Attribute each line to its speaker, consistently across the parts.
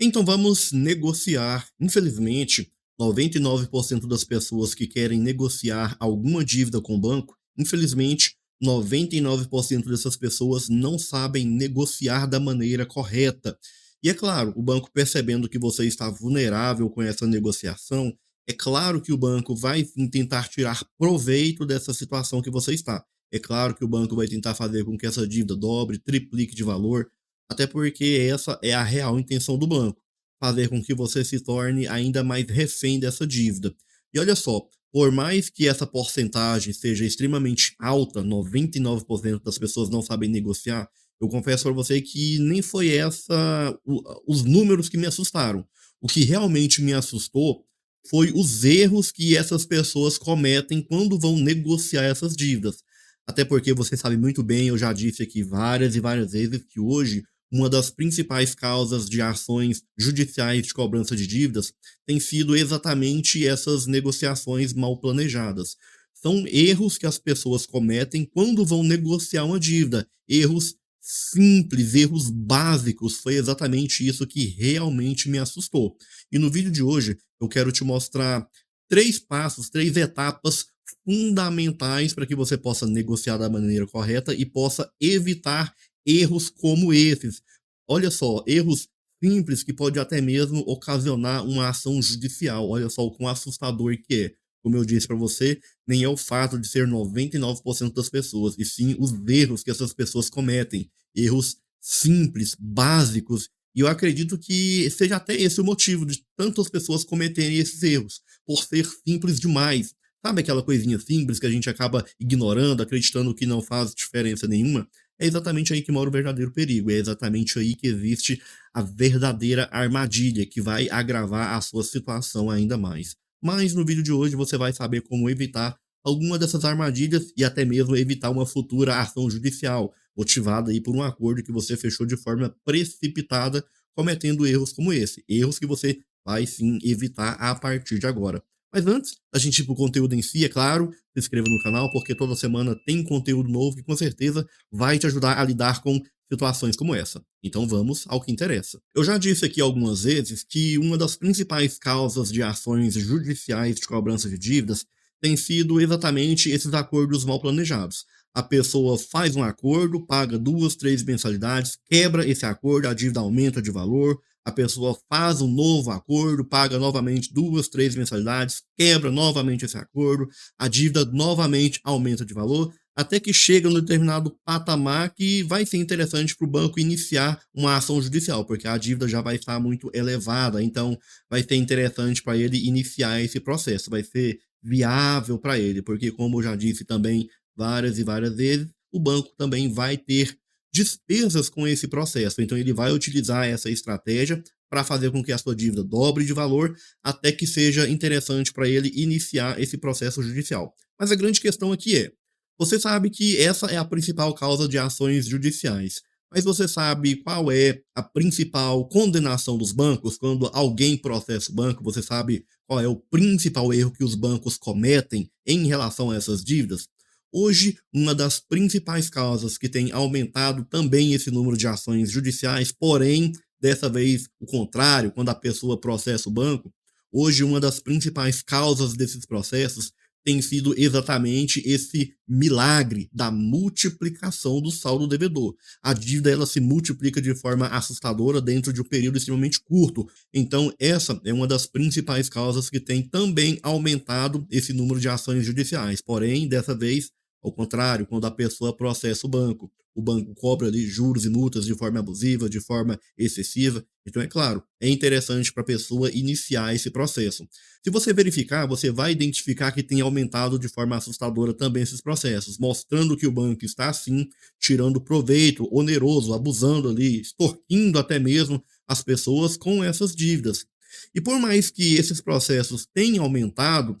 Speaker 1: Então vamos negociar. Infelizmente, 99% das pessoas que querem negociar alguma dívida com o banco, infelizmente, 99% dessas pessoas não sabem negociar da maneira correta. E é claro, o banco percebendo que você está vulnerável com essa negociação, é claro que o banco vai sim tentar tirar proveito dessa situação que você está. É claro que o banco vai tentar fazer com que essa dívida dobre, triplique de valor, até porque essa é a real intenção do banco, fazer com que você se torne ainda mais refém dessa dívida. E olha só, por mais que essa porcentagem seja extremamente alta, 99% das pessoas não sabem negociar, eu confesso para você que nem foi os números que me assustaram. O que realmente me assustou foi os erros que essas pessoas cometem quando vão negociar essas dívidas. Até porque você sabe muito bem, eu já disse aqui várias e várias vezes que hoje uma das principais causas de ações judiciais de cobrança de dívidas tem sido exatamente essas negociações mal planejadas. São erros que as pessoas cometem quando vão negociar uma dívida. Erros simples, erros básicos. Foi exatamente isso que realmente me assustou. E no vídeo de hoje eu quero te mostrar 3 passos, 3 etapas fundamentais para que você possa negociar da maneira correta e possa evitar erros como esses. Olha só, erros simples que pode até mesmo ocasionar uma ação judicial. Olha só o quão assustador que é. Como eu disse para você, nem é o fato de ser 99% das pessoas, e sim os erros que essas pessoas cometem. Erros simples, básicos, e eu acredito que seja até esse o motivo de tantas pessoas cometerem esses erros, por ser simples demais. Sabe aquela coisinha simples que a gente acaba ignorando, acreditando que não faz diferença nenhuma? É exatamente aí que mora o verdadeiro perigo, é exatamente aí que existe a verdadeira armadilha, que vai agravar a sua situação ainda mais. Mas no vídeo de hoje você vai saber como evitar alguma dessas armadilhas e até mesmo evitar uma futura ação judicial, motivada aí por um acordo que você fechou de forma precipitada, cometendo erros como esse. Erros que você vai sim evitar a partir de agora. Mas antes da gente ir para o conteúdo em si, é claro, se inscreva no canal, porque toda semana tem conteúdo novo que com certeza vai te ajudar a lidar com situações como essa. Então vamos ao que interessa. Eu já disse aqui algumas vezes que uma das principais causas de ações judiciais de cobrança de dívidas tem sido exatamente esses acordos mal planejados. A pessoa faz um acordo, paga 2, 3 mensalidades, quebra esse acordo, a dívida aumenta de valor, a pessoa faz um novo acordo, paga novamente 2, 3 mensalidades, quebra novamente esse acordo, a dívida novamente aumenta de valor, até que chega num determinado patamar que vai ser interessante para o banco iniciar uma ação judicial, porque a dívida já vai estar muito elevada, então vai ser interessante para ele iniciar esse processo, vai ser viável para ele, porque como eu já disse também várias e várias vezes, o banco também vai ter despesas com esse processo, então ele vai utilizar essa estratégia para fazer com que a sua dívida dobre de valor até que seja interessante para ele iniciar esse processo judicial. Mas a grande questão aqui é, você sabe que essa é a principal causa de ações judiciais, mas você sabe qual é a principal condenação dos bancos quando alguém processa o banco? Você sabe qual é o principal erro que os bancos cometem em relação a essas dívidas? Hoje, uma das principais causas que tem aumentado também esse número de ações judiciais, porém, dessa vez o contrário, quando a pessoa processa o banco, hoje uma das principais causas desses processos tem sido exatamente esse milagre da multiplicação do saldo devedor. A dívida ela se multiplica de forma assustadora dentro de um período extremamente curto. Então, essa é uma das principais causas que tem também aumentado esse número de ações judiciais. Porém, dessa vez, ao contrário, quando a pessoa processa o banco cobra ali juros e multas de forma abusiva, de forma excessiva. Então, é claro, é interessante para a pessoa iniciar esse processo. Se você verificar, você vai identificar que tem aumentado de forma assustadora também esses processos, mostrando que o banco está, sim, tirando proveito oneroso, abusando ali, extorquindo até mesmo as pessoas com essas dívidas. E por mais que esses processos tenham aumentado,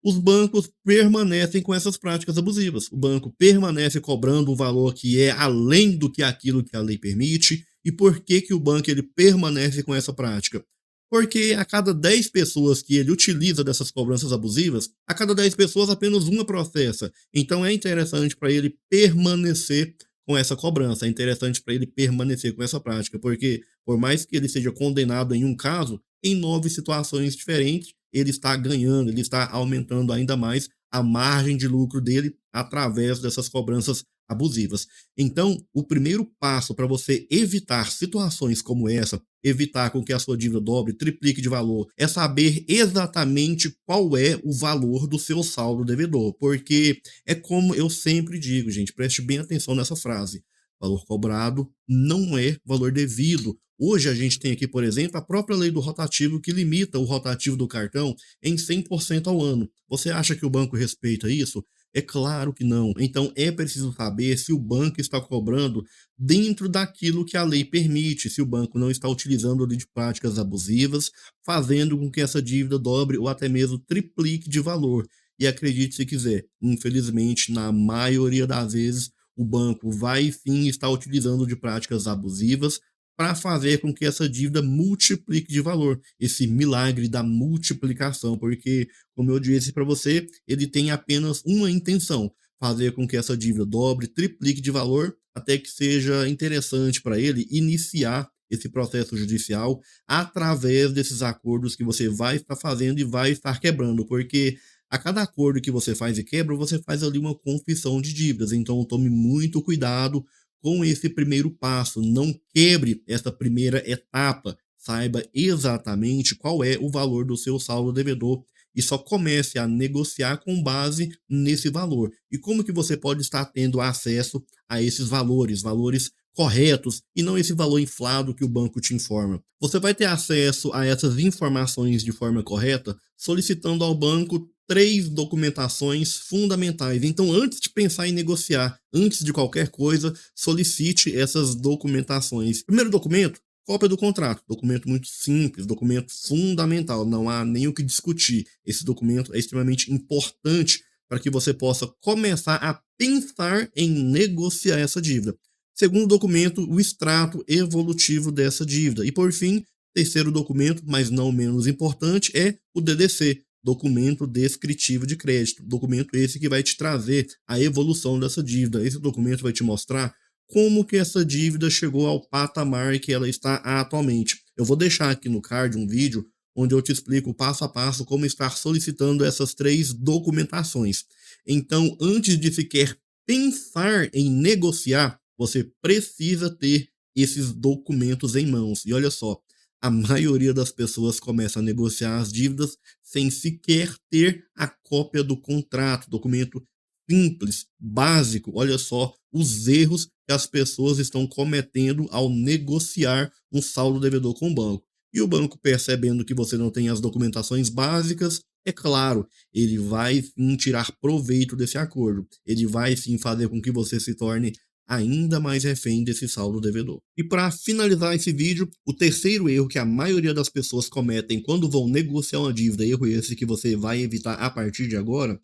Speaker 1: os bancos permanecem com essas práticas abusivas. O banco permanece cobrando um valor que é além do que aquilo que a lei permite. E por que que o banco ele permanece com essa prática? Porque a cada 10 pessoas que ele utiliza dessas cobranças abusivas, a cada 10 pessoas apenas uma processa. Então é interessante para ele permanecer com essa cobrança. É interessante para ele permanecer com essa prática, porque por mais que ele seja condenado em um caso, em 9 situações diferentes, ele está ganhando, ele está aumentando ainda mais a margem de lucro dele através dessas cobranças abusivas. Então, o primeiro passo para você evitar situações como essa, evitar com que a sua dívida dobre, triplique de valor, é saber exatamente qual é o valor do seu saldo devedor, porque é como eu sempre digo, gente, preste bem atenção nessa frase. Valor cobrado não é valor devido. Hoje a gente tem aqui, por exemplo, a própria lei do rotativo que limita o rotativo do cartão em 100% ao ano. Você acha que o banco respeita isso? É claro que não. Então é preciso saber se o banco está cobrando dentro daquilo que a lei permite, se o banco não está utilizando ali de práticas abusivas, fazendo com que essa dívida dobre ou até mesmo triplique de valor. E acredite se quiser, infelizmente, na maioria das vezes, o banco vai sim estar utilizando de práticas abusivas para fazer com que essa dívida multiplique de valor, esse milagre da multiplicação, porque, como eu disse para você, ele tem apenas uma intenção: fazer com que essa dívida dobre, triplique de valor, até que seja interessante para ele iniciar esse processo judicial através desses acordos que você vai estar fazendo e vai estar quebrando, porque a cada acordo que você faz e quebra, você faz ali uma confissão de dívidas. Então, tome muito cuidado com esse primeiro passo. Não quebre essa primeira etapa. Saiba exatamente qual é o valor do seu saldo devedor e só comece a negociar com base nesse valor. E como que você pode estar tendo acesso a esses valores, valores corretos e não esse valor inflado que o banco te informa? Você vai ter acesso a essas informações de forma correta solicitando ao banco 3 documentações fundamentais. Então, antes de pensar em negociar, antes de qualquer coisa, solicite essas documentações. Primeiro documento, cópia do contrato. Documento muito simples, documento fundamental, não há nem o que discutir. Esse documento é extremamente importante para que você possa começar a pensar em negociar essa dívida. Segundo documento, o extrato evolutivo dessa dívida. E por fim, terceiro documento, mas não menos importante, é o DDC, documento descritivo de crédito. Documento esse que vai te trazer a evolução dessa dívida. Esse documento vai te mostrar como que essa dívida chegou ao patamar que ela está atualmente. Eu vou deixar aqui no card um vídeo onde eu te explico passo a passo como estar solicitando essas 3 documentações. Então, antes de sequer pensar em negociar, você precisa ter esses documentos em mãos. E olha só, a maioria das pessoas começa a negociar as dívidas sem sequer ter a cópia do contrato, documento simples, básico. Olha só os erros que as pessoas estão cometendo ao negociar um saldo devedor com o banco. E o banco, percebendo que você não tem as documentações básicas, é claro, ele vai sim tirar proveito desse acordo. Ele vai sim fazer com que você se torne ainda mais refém desse saldo devedor. E para finalizar esse vídeo, o terceiro erro que a maioria das pessoas cometem quando vão negociar uma dívida, erro esse que você vai evitar a partir de agora,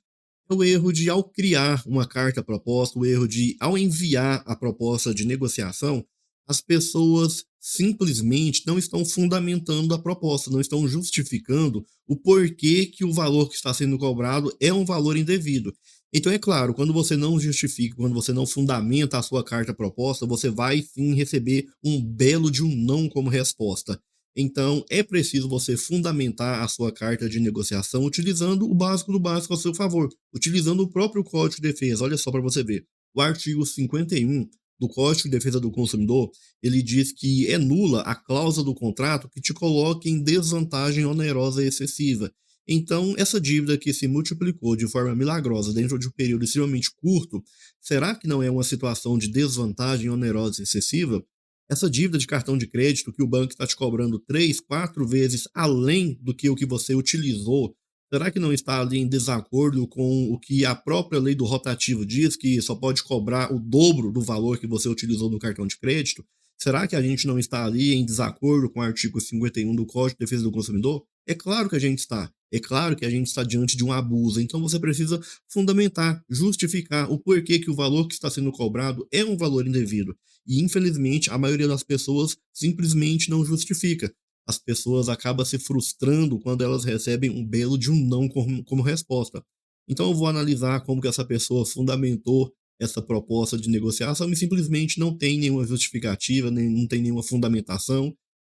Speaker 1: é o erro de, ao criar uma carta proposta, o erro de, ao enviar a proposta de negociação, as pessoas simplesmente não estão fundamentando a proposta, não estão justificando o porquê que o valor que está sendo cobrado é um valor indevido. Então, é claro, quando você não justifica, quando você não fundamenta a sua carta proposta, você vai sim receber um belo de um não como resposta. Então, é preciso você fundamentar a sua carta de negociação utilizando o básico do básico ao seu favor, utilizando o próprio Código de Defesa. Olha só para você ver. O artigo 51 do Código de Defesa do Consumidor, ele diz que é nula a cláusula do contrato que te coloque em desvantagem onerosa e excessiva. Então, essa dívida que se multiplicou de forma milagrosa dentro de um período extremamente curto, será que não é uma situação de desvantagem onerosa e excessiva? Essa dívida de cartão de crédito que o banco está te cobrando 3, 4 vezes além do que o que você utilizou, será que não está ali em desacordo com o que a própria lei do rotativo diz, que só pode cobrar o dobro do valor que você utilizou no cartão de crédito? Será que a gente não está ali em desacordo com o artigo 51 do Código de Defesa do Consumidor? É claro que a gente está. É claro que a gente está diante de um abuso. Então você precisa fundamentar, justificar o porquê que o valor que está sendo cobrado é um valor indevido. E infelizmente a maioria das pessoas simplesmente não justifica. As pessoas acabam se frustrando quando elas recebem um belo de um não como resposta. Então eu vou analisar como que essa pessoa fundamentou essa proposta de negociação e simplesmente não tem nenhuma justificativa, nem não tem nenhuma fundamentação.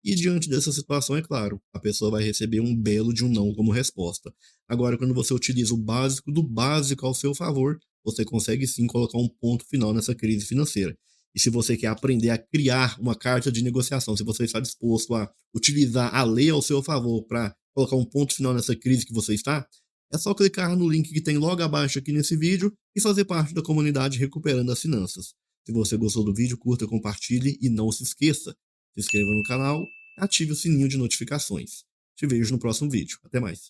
Speaker 1: E diante dessa situação, é claro, a pessoa vai receber um belo de um não como resposta. Agora, quando você utiliza o básico do básico ao seu favor, você consegue sim colocar um ponto final nessa crise financeira. E se você quer aprender a criar uma carta de negociação, se você está disposto a utilizar a lei ao seu favor para colocar um ponto final nessa crise que você está, é só clicar no link que tem logo abaixo aqui nesse vídeo e fazer parte da comunidade Recuperando as Finanças. Se você gostou do vídeo, curta, compartilhe e não se esqueça, se inscreva no canal, ative o sininho de notificações. Te vejo no próximo vídeo. Até mais.